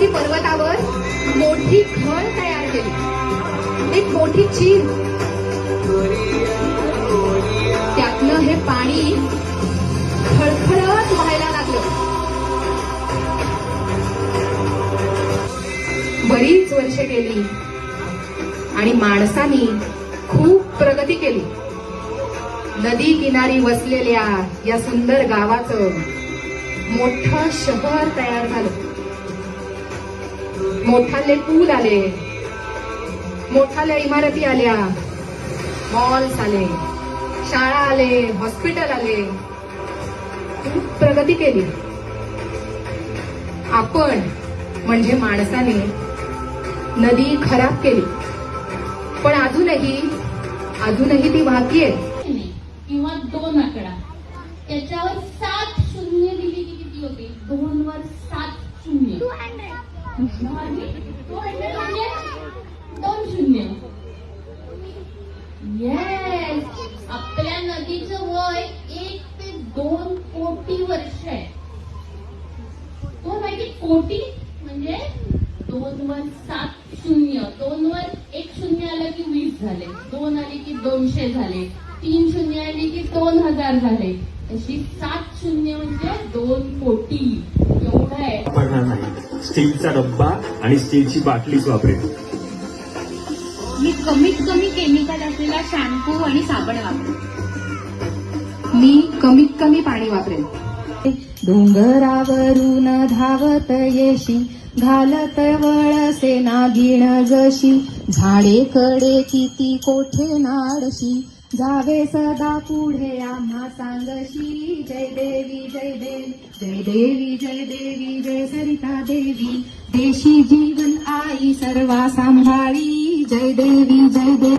सह्याद्री पर्वतावर मोठी खळ तयार केली, एक मोठी चीर. त्यातनं हे पाणी खळखळत व्हायला लागलं. बरीच वर्षे गेली आणि माणसानी खूप प्रगती केली. नदी किनारी वसलेल्या या सुंदर गावाचं मोठं शहर तयार झालं. मोठाले पूल आले, मोठाल्या इमारती आल्या, मॉल्स आले, शाळा आले, हॉस्पिटल आले. खूप प्रगती केली. आपण म्हणजे माणसाने नदी खराब केली, पण अजूनही ती वाहतीये. किंवा 2 आकडा त्याच्यावर 7 शून्य दिली की किती होते? 2 वर 7 शून्य 200 म्हणजे 2 शून्य. येस, आपल्या नदीचं वय 1 ते 2 कोटी वर्ष आहे. तो माहिती कोटी म्हणजे 2 वर 7 शून्य. 2 वर 1 शून्य आलं की 20 झाले, 2 आले की 200 झाले, 3 शून्य आली की 2000 झाले. अशी 7 शून्य म्हणजे 2 कोटी. एवढं आहे. वापरणार नाही. स्टीलचा डब्बा आणि स्टीलची बाटलीच वापरेल. मी कमीत कमी केमिकल असलेला शॅम्पू आणि साबण वापरेन. मी कमीत कमी पाणी वापरेन. डोंगरावरून धावत येशी, घालत वळसे नागिण जशी, झाडेकडे किती कोठे नाडशी, जावे सदा पुढे आम्हा सांगशी. जय देवी जय देवी जय देवी जय देवी जय सरिता देवी, देशी जीवन आई सर्वा सांभाळी. जय देवी जय देवी.